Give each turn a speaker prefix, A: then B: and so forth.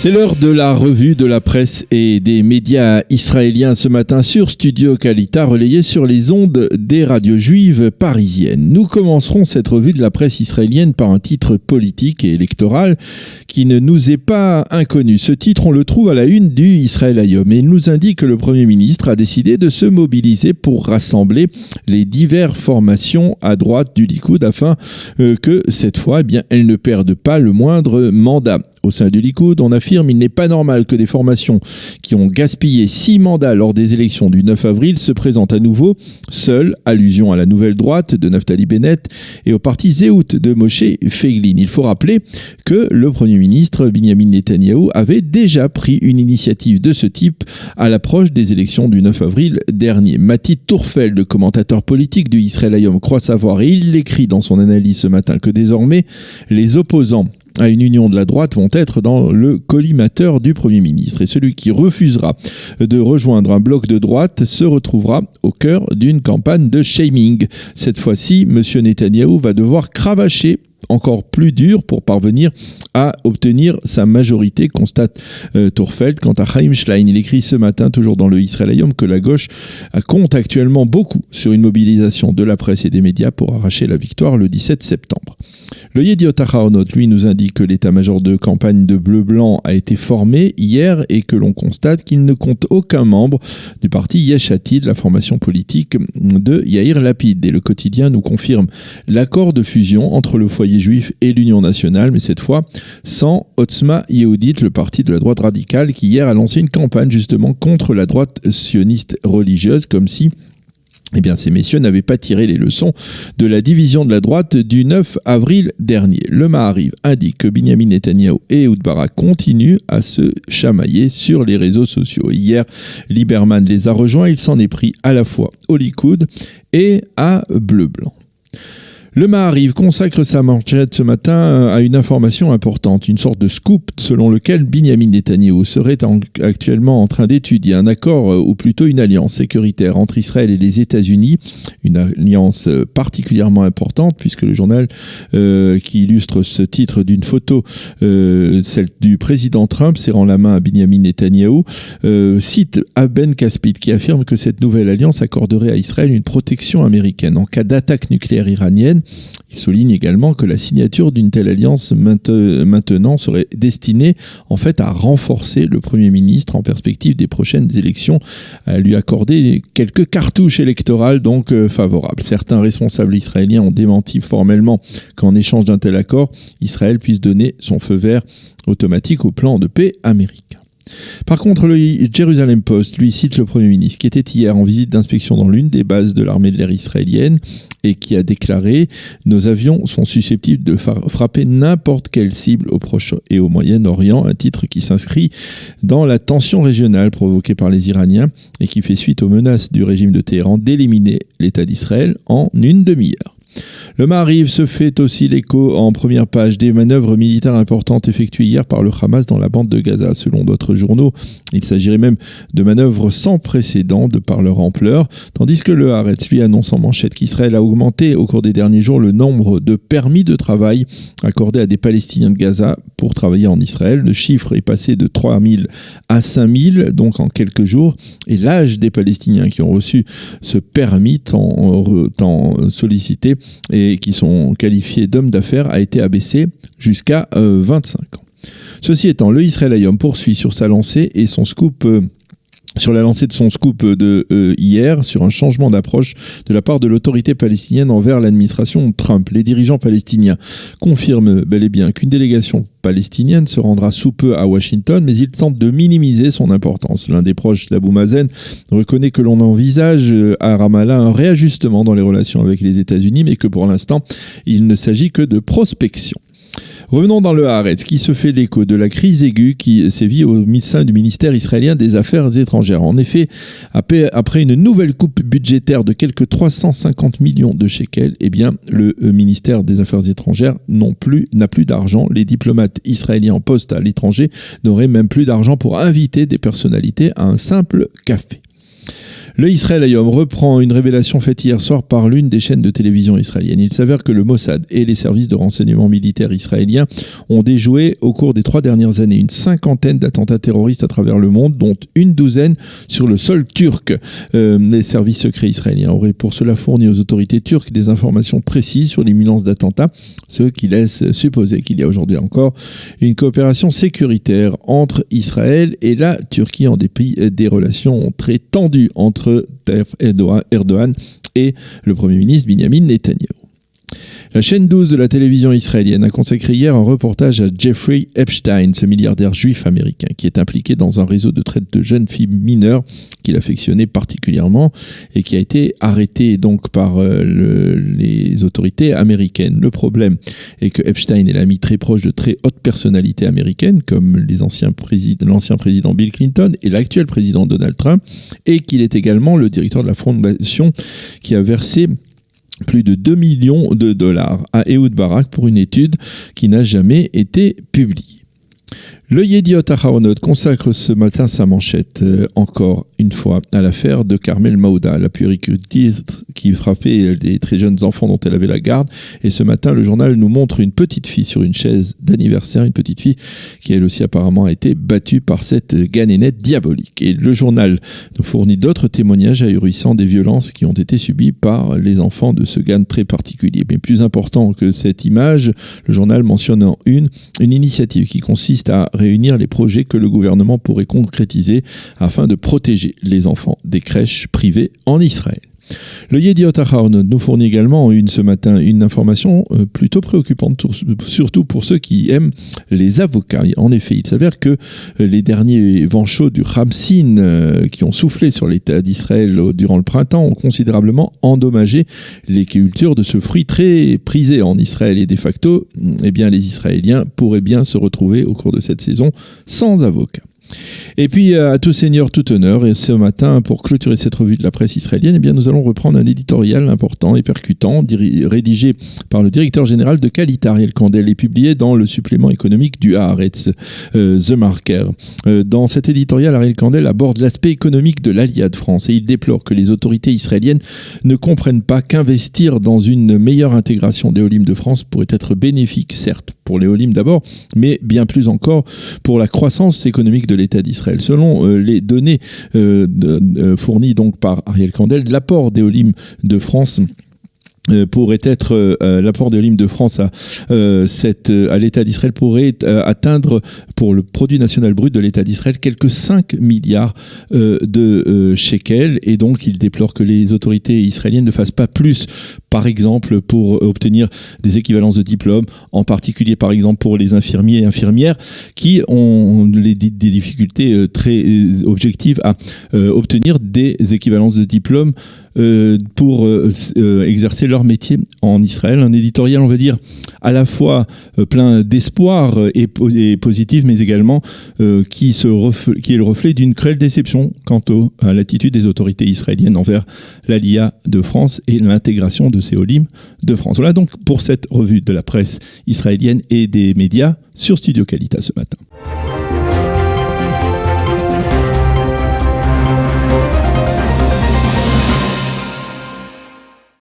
A: C'est l'heure de la revue de la presse et des médias israéliens ce matin sur Studio Kalita, relayé sur les ondes des radios juives parisiennes. Nous commencerons cette revue de la presse israélienne par un titre politique et électoral qui ne nous est pas inconnu. Ce titre, on le trouve à la une du Israël Hayom et il nous indique que le Premier ministre a décidé de se mobiliser pour rassembler les diverses formations à droite du Likoud afin que cette fois, elles ne perdent pas le moindre mandat. Au sein du Likoud, on affirme qu'il n'est pas normal que des formations qui ont gaspillé 6 mandats lors des élections du 9 avril se présentent à nouveau seules, allusion à la nouvelle droite de Naftali Bennett et au parti Zehut de Moshe Feiglin. Il faut rappeler que le Premier ministre Binyamin Netanyahou avait déjà pris une initiative de ce type à l'approche des élections du 9 avril dernier. Mati Tourfeld, le commentateur politique du Israël Hayom, croit savoir, et il l'écrit dans son analyse ce matin, que désormais les opposants à une union de la droite vont être dans le collimateur du Premier ministre. Et celui qui refusera de rejoindre un bloc de droite se retrouvera au cœur d'une campagne de shaming. Cette fois-ci, M. Netanyahou va devoir cravacher encore plus dur pour parvenir à obtenir sa majorité, constate Tourfeld. Quant à Chaim Schlein, il écrit ce matin, toujours dans le Israël Hayom, que la gauche compte actuellement beaucoup sur une mobilisation de la presse et des médias pour arracher la victoire le 17 septembre. Le Yediot Aharonot, lui, nous indique que l'état-major de campagne de Bleu-Blanc a été formé hier et que l'on constate qu'il ne compte aucun membre du parti Yesh Atid, la formation politique de Yair Lapid. Et le quotidien nous confirme l'accord de fusion entre le foyer juif et l'Union nationale, mais cette fois sans Otzma Yehudit, le parti de la droite radicale, qui hier a lancé une campagne justement contre la droite sioniste religieuse, comme si ces messieurs n'avaient pas tiré les leçons de la division de la droite du 9 avril dernier. Le Maariv indique que Binyamin Netanyahou et Ehud Barak continuent à se chamailler sur les réseaux sociaux. Hier, Lieberman les a rejoints. Il s'en est pris à la fois au Likoud et à Bleu-Blanc. Le Maariv consacre sa manchette ce matin à une information importante, une sorte de scoop selon lequel Binyamin Netanyahou serait actuellement en train d'étudier un accord ou plutôt une alliance sécuritaire entre Israël et les États-Unis, une alliance particulièrement importante puisque le journal qui illustre ce titre d'une photo, celle du président Trump serrant la main à Binyamin Netanyahou, cite Ben Caspid qui affirme que cette nouvelle alliance accorderait à Israël une protection américaine en cas d'attaque nucléaire iranienne. Il souligne également que la signature d'une telle alliance maintenant serait destinée en fait à renforcer le Premier ministre en perspective des prochaines élections, à lui accorder quelques cartouches électorales donc favorables. Certains responsables israéliens ont démenti formellement qu'en échange d'un tel accord, Israël puisse donner son feu vert automatique au plan de paix américain. Par contre, le Jerusalem Post, lui, cite le Premier ministre qui était hier en visite d'inspection dans l'une des bases de l'armée de l'air israélienne et qui a déclaré « Nos avions sont susceptibles de frapper n'importe quelle cible au Proche et au Moyen-Orient », un titre qui s'inscrit dans la tension régionale provoquée par les Iraniens et qui fait suite aux menaces du régime de Téhéran d'éliminer l'État d'Israël en une demi-heure. Le Maariv se fait aussi l'écho en première page des manœuvres militaires importantes effectuées hier par le Hamas dans la bande de Gaza. Selon d'autres journaux, il s'agirait même de manœuvres sans précédent de par leur ampleur, tandis que le Haaretz lui annonce en manchette qu'Israël a augmenté au cours des derniers jours le nombre de permis de travail accordés à des Palestiniens de Gaza pour travailler en Israël. Le chiffre est passé de 3 000 à 5 000, donc en quelques jours, et l'âge des Palestiniens qui ont reçu ce permis tant sollicité et qui sont qualifiés d'hommes d'affaires a été abaissé jusqu'à 25 ans. Ceci étant, le Israël Hayom poursuit sur sa lancée et son scoop sur la lancée de son scoop de hier sur un changement d'approche de la part de l'autorité palestinienne envers l'administration Trump. Les dirigeants palestiniens confirment bel et bien qu'une délégation palestinienne se rendra sous peu à Washington, mais ils tentent de minimiser son importance. L'un des proches d'Abou Mazen reconnaît que l'on envisage à Ramallah un réajustement dans les relations avec les États-Unis, mais que pour l'instant, il ne s'agit que de prospection. Revenons dans le Haaretz, qui se fait l'écho de la crise aiguë qui sévit au sein du ministère israélien des Affaires étrangères. En effet, après une nouvelle coupe budgétaire de quelques 350 millions de shekels, le ministère des Affaires étrangères n'a plus d'argent. Les diplomates israéliens en poste à l'étranger n'auraient même plus d'argent pour inviter des personnalités à un simple café. Le Israël Hayom reprend une révélation faite hier soir par l'une des chaînes de télévision israéliennes. Il s'avère que le Mossad et les services de renseignement militaire israéliens ont déjoué au cours des 3 dernières années une 50aine d'attentats terroristes à travers le monde, dont une douzaine sur le sol turc. Les services secrets israéliens auraient pour cela fourni aux autorités turques des informations précises sur l'imminence d'attentats, ce qui laisse supposer qu'il y a aujourd'hui encore une coopération sécuritaire entre Israël et la Turquie en dépit des relations très tendues entre Erdogan et le Premier ministre Benjamin Netanyahu. La chaîne 12 de la télévision israélienne a consacré hier un reportage à Jeffrey Epstein, ce milliardaire juif américain qui est impliqué dans un réseau de traite de jeunes filles mineures qu'il affectionnait particulièrement et qui a été arrêté donc par les autorités américaines. Le problème est que Epstein est l'ami très proche de très hautes personnalités américaines comme l'ancien président Bill Clinton et l'actuel président Donald Trump, et qu'il est également le directeur de la fondation qui a versé plus de 2 millions de dollars à Ehud Barak pour une étude qui n'a jamais été publiée. Le Yediot Ahronoth consacre ce matin sa manchette, encore une fois, à l'affaire de Carmel Maouda, la puéricultrice qui frappait les très jeunes enfants dont elle avait la garde. Et ce matin, le journal nous montre une petite fille sur une chaise d'anniversaire, une petite fille qui elle aussi apparemment a été battue par cette ganénette diabolique. Et le journal nous fournit d'autres témoignages ahurissants des violences qui ont été subies par les enfants de ce GAN très particulier. Mais plus important que cette image, le journal mentionne en une initiative qui consiste à réunir les projets que le gouvernement pourrait concrétiser afin de protéger les enfants des crèches privées en Israël. Le Yediot Ahronoth nous fournit également ce matin une information plutôt préoccupante, surtout pour ceux qui aiment les avocats. En effet, il s'avère que les derniers vents chauds du Ramsin qui ont soufflé sur l'État d'Israël durant le printemps ont considérablement endommagé les cultures de ce fruit très prisé en Israël. Et de facto, les Israéliens pourraient bien se retrouver au cours de cette saison sans avocat. Et puis, à tout seigneur, tout honneur, et ce matin, pour clôturer cette revue de la presse israélienne, nous allons reprendre un éditorial important et percutant, rédigé par le directeur général de Qualita, Ariel Kandel, et publié dans le supplément économique du Haaretz, The Marker. Dans cet éditorial, Ariel Kandel aborde l'aspect économique de l'Aliyah France, et il déplore que les autorités israéliennes ne comprennent pas qu'investir dans une meilleure intégration des Olim de France pourrait être bénéfique, certes, pour les Olim d'abord, mais bien plus encore pour la croissance économique de l'État d'Israël. Selon les données fournies donc par Ariel Kandel, l'apport des Olim de France pourrait être l'apport des Olim de France à l'État d'Israël pourrait atteindre pour le produit national brut de l'État d'Israël quelques 5 milliards de shekels, et donc il déplore que les autorités israéliennes ne fassent pas plus, par exemple pour obtenir des équivalences de diplômes, en particulier par exemple pour les infirmiers et infirmières qui ont des difficultés très objectives à obtenir des équivalences de diplômes pour exercer leur métier en Israël. Un éditorial, on va dire, à la fois plein d'espoir et positif, mais également qui est le reflet d'une cruelle déception quant à l'attitude des autorités israéliennes envers l'Aliyah de France et l'intégration de ces Olim de France. Voilà donc pour cette revue de la presse israélienne et des médias sur Studio Qualita ce matin.